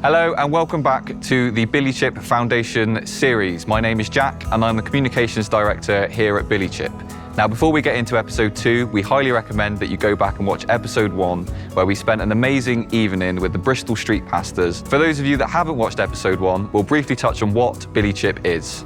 Hello and welcome back to the BillyChip Foundation Series. My name is Jack and I'm the Communications Director here at BillyChip. Now, before we get into episode 2, we highly recommend that you go back and watch episode 1, where we spent an amazing evening with the Bristol Street Pastors. For those of you that haven't watched episode 1, we'll briefly touch on what BillyChip is.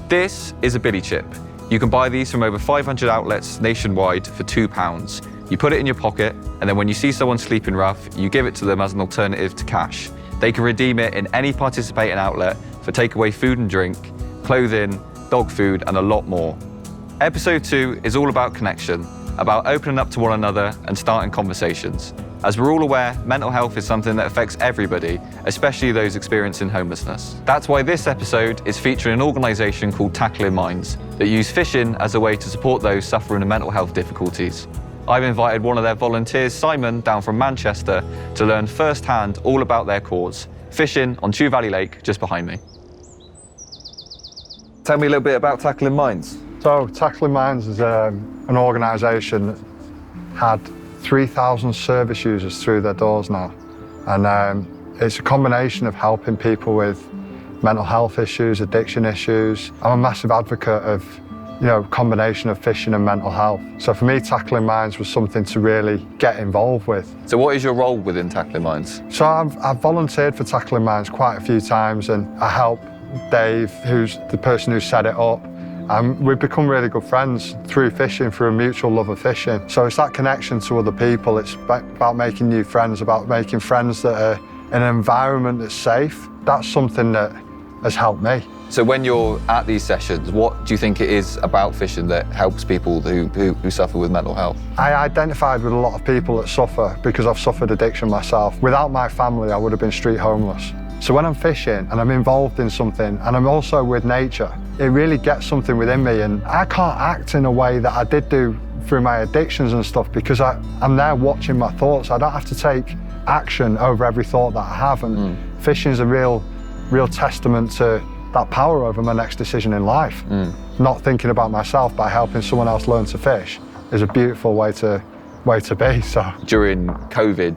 This is a BillyChip. You can buy these from over 500 outlets nationwide for £2. You put it in your pocket, and then when you see someone sleeping rough, you give it to them as an alternative to cash. They can redeem it in any participating outlet for takeaway food and drink, clothing, dog food, and a lot more. Episode 2 is all about connection, about opening up to one another and starting conversations. As we're all aware, mental health is something that affects everybody, especially those experiencing homelessness. That's why this episode is featuring an organisation called Tackling Minds that use fishing as a way to support those suffering of mental health difficulties. I've invited one of their volunteers, Simon, down from Manchester to learn firsthand all about their cause, fishing on Chew Valley Lake just behind me. Tell me a little bit about Tackling Minds. So Tackling Minds is an organisation that had 3,000 service users through their doors now. And it's a combination of helping people with mental health issues, addiction issues. I'm a massive advocate of, combination of fishing and mental health. So for me, Tackling Minds was something to really get involved with. So what is your role within Tackling Minds? So I've volunteered for Tackling Minds quite a few times, and I help Dave, who's the person who set it up. We've become really good friends through fishing, through a mutual love of fishing. So it's that connection to other people. It's about making new friends, about making friends that are in an environment that's safe. That's something that has helped me. So when you're at these sessions, what do you think it is about fishing that helps people who suffer with mental health? I identified with a lot of people that suffer because I've suffered addiction myself. Without my family, I would have been street homeless. So when I'm fishing and I'm involved in something and I'm also with nature, it really gets something within me, and I can't act in a way that I did do through my addictions and stuff because I'm there watching my thoughts. I don't have to take action over every thought that I have, and fishing is a real testament to that power over my next decision in life. Not thinking about myself by helping someone else learn to fish is a beautiful way to be. So during COVID,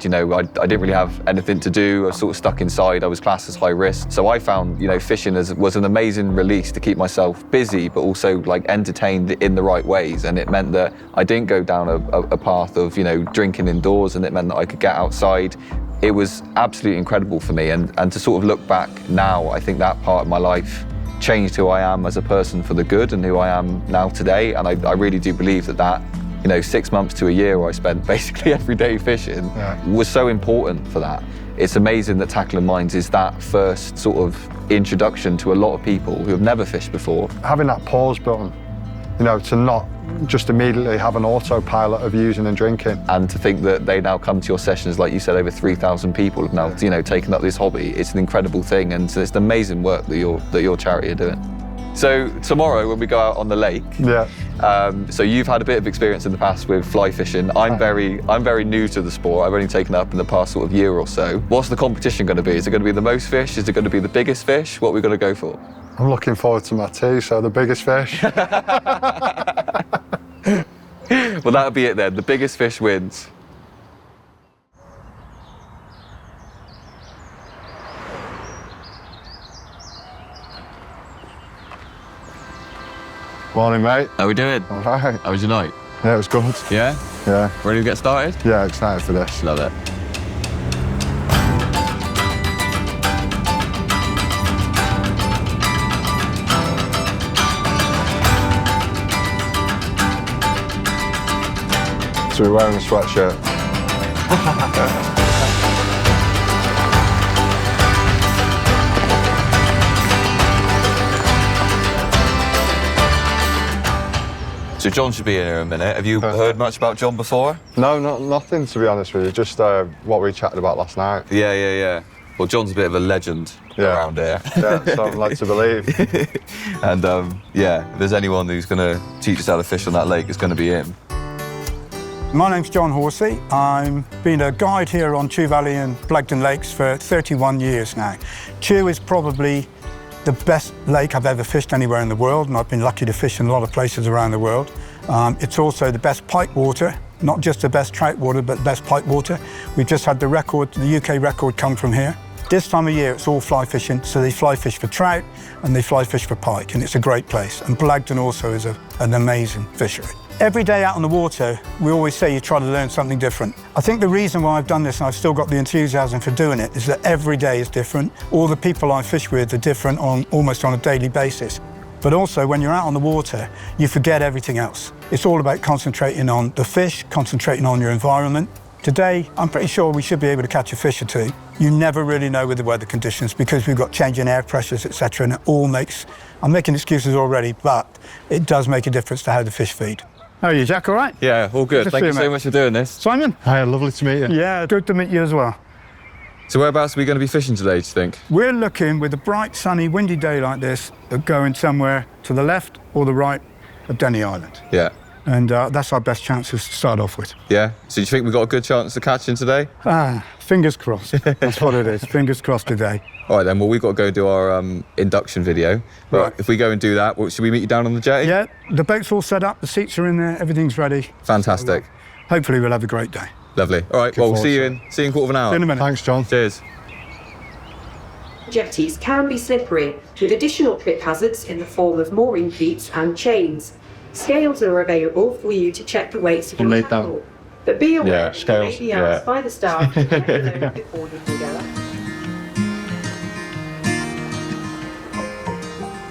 I didn't really have anything to do. I was sort of stuck inside. I was classed as high risk. So I found, fishing was an amazing release to keep myself busy, but also entertained in the right ways. And it meant that I didn't go down a path of, drinking indoors, and it meant that I could get outside. It was absolutely incredible for me. And to sort of look back now, I think that part of my life changed who I am as a person for the good and who I am now today. And I really do believe that 6 months to a year where I spent basically every day fishing was so important for that. It's amazing that Tackling Minds is that first sort of introduction to a lot of people who have never fished before. Having that pause button, to not just immediately have an autopilot of using and drinking. And to think that they now come to your sessions, like you said, over 3,000 people have now, taken up this hobby. It's an incredible thing, and so it's an amazing work that your charity are doing. So tomorrow when we go out on the lake, so you've had a bit of experience in the past with fly fishing. I'm very new to the sport. I've only taken it up in the past sort of year or so. What's the competition going to be? Is it going to be the most fish? Is it going to be the biggest fish? What are we going to go for? I'm looking forward to my tea, so the biggest fish. Well, that'll be it then. The biggest fish wins. Morning, mate. How we doing? All right. How was your night? Yeah, it was good. Yeah? Yeah. Ready to get started? Yeah, excited for this. Love it. So we're wearing a sweatshirt. So John should be in here in a minute. Have you heard much about John before? No, nothing, to be honest with you. Just what we chatted about last night. Yeah. Well, John's a bit of a legend around here. Yeah, so I'd like to believe. And if there's anyone who's going to teach us how to fish on that lake, it's going to be him. My name's John Horsey. I've been a guide here on Chew Valley and Blagdon Lakes for 31 years now. Chew is probably the best lake I've ever fished anywhere in the world, and I've been lucky to fish in a lot of places around the world. It's also the best pike water, not just the best trout water, but the best pike water. We've just had the UK record come from here. This time of year, it's all fly fishing, so they fly fish for trout and they fly fish for pike, and it's a great place. And Blagden also is an amazing fishery. Every day out on the water, we always say you try to learn something different. I think the reason why I've done this and I've still got the enthusiasm for doing it is that every day is different. All the people I fish with are different almost on a daily basis. But also, when you're out on the water, you forget everything else. It's all about concentrating on the fish, concentrating on your environment. Today, I'm pretty sure we should be able to catch a fish or two. You never really know with the weather conditions because we've got changing air pressures, etc. And it all makes, I'm making excuses already, but it does make a difference to how the fish feed. How are you, Jack? All right? Yeah, all good. Thank you so much for doing this. Simon? Hi, lovely to meet you. Yeah, good to meet you as well. So whereabouts are we going to be fishing today, do you think? We're looking, with a bright, sunny, windy day like this, at going somewhere to the left or the right of Denny Island. Yeah. And that's our best chances to start off with. Yeah? So do you think we've got a good chance of catching today? Fingers crossed. That's what it is. Fingers crossed today. All right then, well, we've got to go do our induction video. But Right. if we go and do that, should we meet you down on the jetty? Yeah, the boat's all set up, the seats are in there, everything's ready. Fantastic. Hopefully we'll have a great day. Lovely. All right, well, we'll see you in a quarter of an hour. See you in a minute. Thanks, John. Cheers. Jetties can be slippery, with additional trip hazards in the form of mooring cleats and chains. Scales are available for you to check the weights of your Laid down. tackle. But be aware Yeah, that you scales, may be asked yeah. by the staff to check the load before you can go up.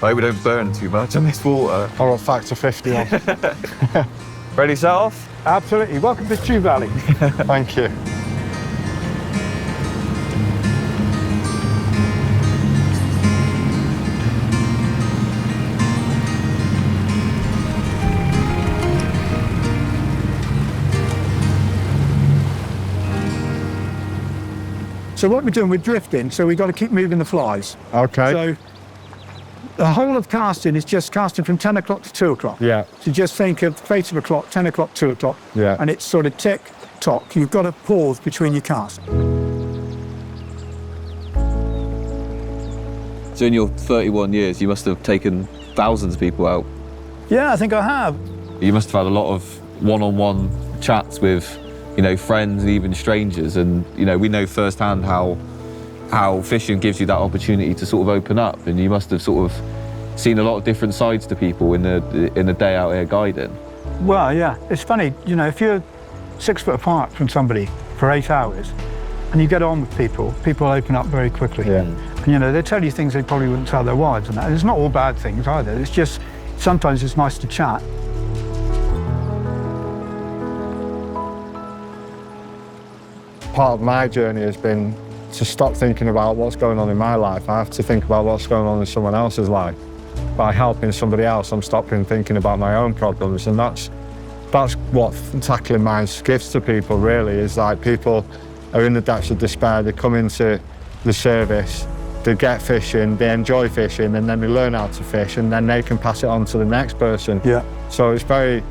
I hope we don't burn too much on this water. I'll factor 50 on. Ready, set off? Absolutely. Welcome to Chew Valley. Thank you. So what we're doing, we're drifting, so we've got to keep moving the flies. Okay. So the whole of casting is just casting from 10 o'clock to 2 o'clock. Yeah. So just think of face of a clock, 10 o'clock, 2 o'clock. Yeah. And it's sort of tick, tock. You've got to pause between your casts. So in your 31 years, you must have taken thousands of people out. Yeah, I think I have. You must have had a lot of one-on-one chats with, friends and even strangers. And, we know firsthand how fishing gives you that opportunity to sort of open up. And you must have sort of seen a lot of different sides to people in the day out here guiding. Well, yeah, it's funny, if you're 6 foot apart from somebody for 8 hours and you get on with people open up very quickly. Yeah. And, they tell you things they probably wouldn't tell their wives and that. And it's not all bad things either. It's just, sometimes it's nice to chat. Part of my journey has been to stop thinking about what's going on in my life. I have to think about what's going on in someone else's life. By helping somebody else, I'm stopping thinking about my own problems, and that's what tackling minds gives to people, really, is like people are in the depths of despair, they come into the service, they get fishing, they enjoy fishing, and then they learn how to fish, and then they can pass it on to the next person. Yeah. So it's very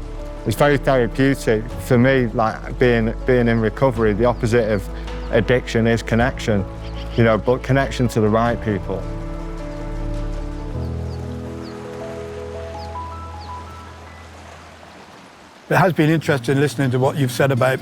therapeutic for me. Like being in recovery, the opposite of addiction is connection, but connection to the right people. It has been interesting listening to what you've said about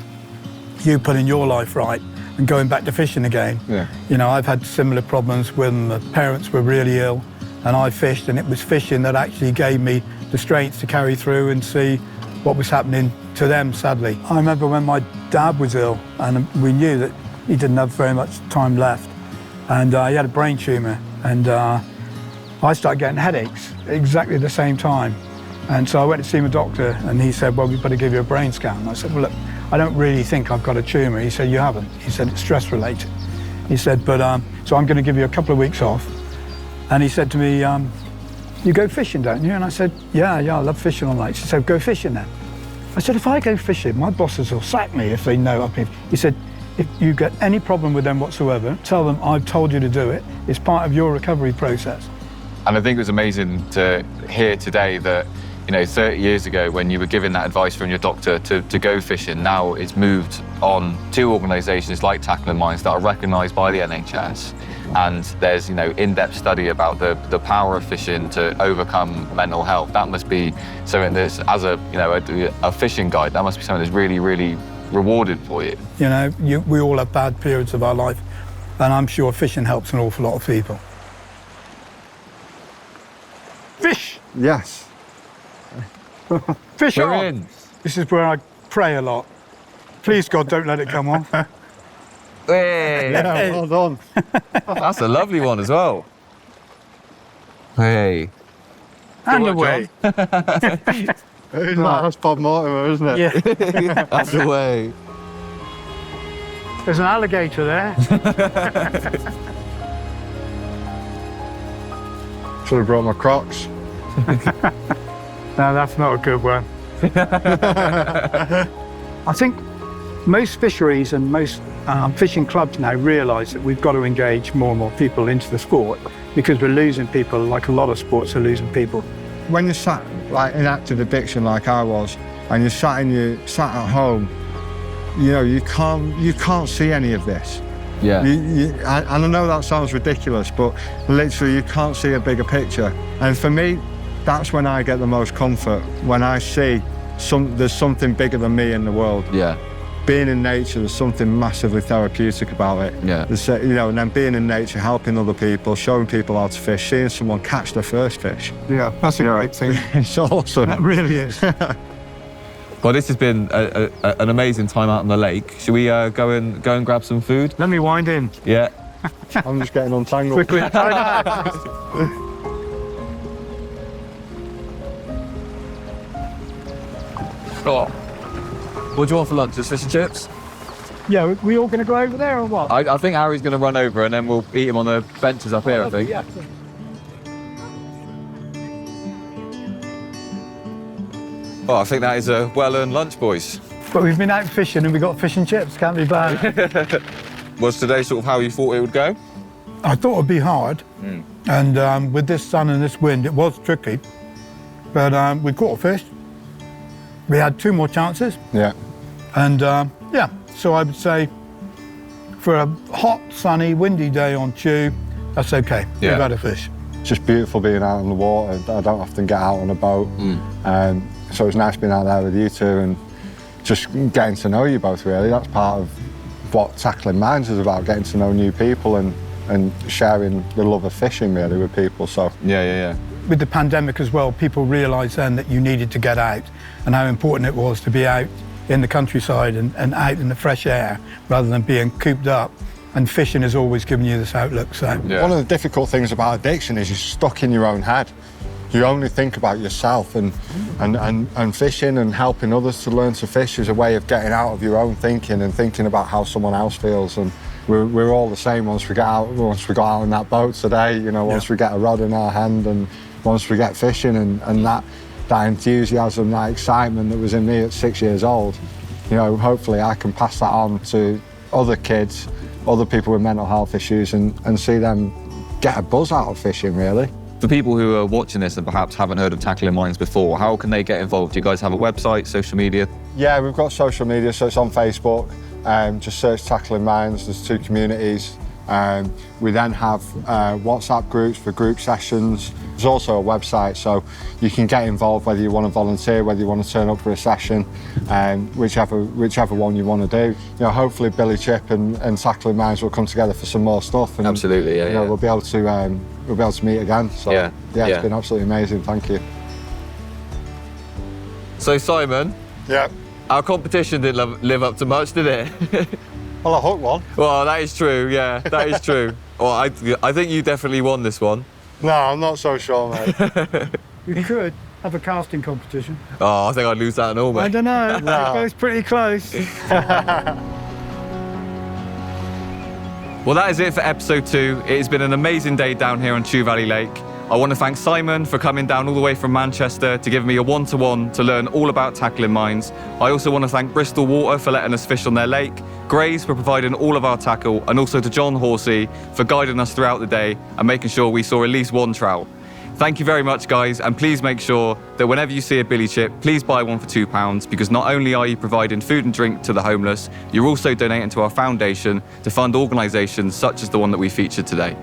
you putting your life right and going back to fishing again. Yeah. I've had similar problems when my parents were really ill and I fished, and it was fishing that actually gave me the strength to carry through and see what was happening to them, sadly. I remember when my dad was ill and we knew that he didn't have very much time left, and he had a brain tumour, and I started getting headaches exactly the same time. And so I went to see my doctor and he said, well, we've got to give you a brain scan. And I said, well, look, I don't really think I've got a tumour. He said, you haven't. He said, it's stress related. He said, but, so I'm going to give you a couple of weeks off. And he said to me, you go fishing, don't you? And I said, yeah, I love fishing all night. He said, go fishing then. I said, if I go fishing, my bosses will sack me if they know I've been. He said, if you get any problem with them whatsoever, tell them I've told you to do it. It's part of your recovery process. And I think it was amazing to hear today that, 30 years ago when you were given that advice from your doctor to go fishing, now it's moved on to organisations like Tackling Minds that are recognised by the NHS. And there's, in-depth study about the power of fishing to overcome mental health. That must be something that's, as a fishing guide, that must be something that's really, really rewarded for you. We all have bad periods of our life. and I'm sure fishing helps an awful lot of people. Fish! Yes. Fish We're on! in. This is where I pray a lot. Please, God, don't let it come off. Hey. Yeah, well done. That's a lovely one as well. Hey. And Good work, away. That's Bob Mortimer, isn't it? Yeah, That's the way. there's an alligator there. Should have brought my Crocs. No, that's not a good one. I think most fisheries and most fishing clubs now realise that we've got to engage more and more people into the sport, because we're losing people, like a lot of sports are losing people. When you're sat like in active addiction like I was, and you're sat at home, you know, you can't see any of this. Yeah. And I know that sounds ridiculous, but literally you can't see a bigger picture. And for me, that's when I get the most comfort, when I see there's something bigger than me in the world. Yeah. Being in nature, there's something massively therapeutic about it. Yeah. You know, and then being in nature, helping other people, showing people how to fish, seeing someone catch their first fish. Yeah, that's a great thing. It's awesome. That really is. Well, this has been an amazing time out on the lake. Should we go and grab some food? Let me wind in. Yeah. I'm just getting untangled. Quickly. Oh. What do you want for lunch? Just fish and chips? Yeah, we all going to go over there or what? I think Harry's going to run over and then we'll eat him on the benches up here, I think. Yeah. Well, I think that is a well-earned lunch, boys. But we've been out fishing and we got fish and chips, can't be bad. Was today sort of how you thought it would go? I thought it'd be hard, and with this sun and this wind, it was tricky. But we caught a fish. We had 2 more chances, Yeah. and yeah, so I would say for a hot, sunny, windy day on Chew, that's okay. Yeah. We've had a fish. It's just beautiful being out on the water. I don't often get out on a boat. So it's nice being out there with you two and just getting to know you both, really. That's part of what Tackling Minds is about, getting to know new people and sharing the love of fishing, really, with people. So Yeah. With the pandemic as well, people realised then that you needed to get out and how important it was to be out in the countryside and out in the fresh air rather than being cooped up. And fishing has always given you this outlook. So Yeah. one of the difficult things about addiction is you're stuck in your own head. You only think about yourself, and fishing and helping others to learn to fish is a way of getting out of your own thinking and thinking about how someone else feels. And we're all the same once we got out in that boat today, you know, once we get a rod in our hand and once we get fishing and that enthusiasm, that excitement that was in me at 6 years old, you know, hopefully I can pass that on to other kids, other people with mental health issues and see them get a buzz out of fishing, really. For people who are watching this and perhaps haven't heard of Tackling Minds before, how can they get involved? Do you guys have a website, social media? Yeah, we've got social media, so it's on Facebook. Just search Tackling Minds, there's 2 communities. We then have WhatsApp groups for group sessions. There's also a website, so you can get involved whether you want to volunteer, whether you want to turn up for a session, whichever one you want to do. You know, hopefully BillyChip and Tackling Minds will come together for some more stuff. And, Absolutely, yeah, you know, yeah. we'll be able to meet again. So Yeah, it's yeah. been absolutely amazing. Thank you. So Simon, Yeah. our competition didn't live up to much, did it? Well, I hooked one. Well, that is true, yeah, that is true. Well, I think you definitely won this one. No, I'm not so sure, mate. we could have a casting competition. Oh, I think I'd lose that and all, I mate. don't know. No. It goes pretty close. Well, that is it for episode 2. It has been an amazing day down here on Chew Valley Lake. I want to thank Simon for coming down all the way from Manchester to give me a one-to-one to learn all about Tackling Minds. I also want to thank Bristol Water for letting us fish on their lake, Grays for providing all of our tackle, and also to John Horsey for guiding us throughout the day and making sure we saw at least 1 trout. Thank you very much, guys, and please make sure that whenever you see a BillyChip, please buy one for £2, because not only are you providing food and drink to the homeless, you're also donating to our foundation to fund organisations such as the one that we featured today.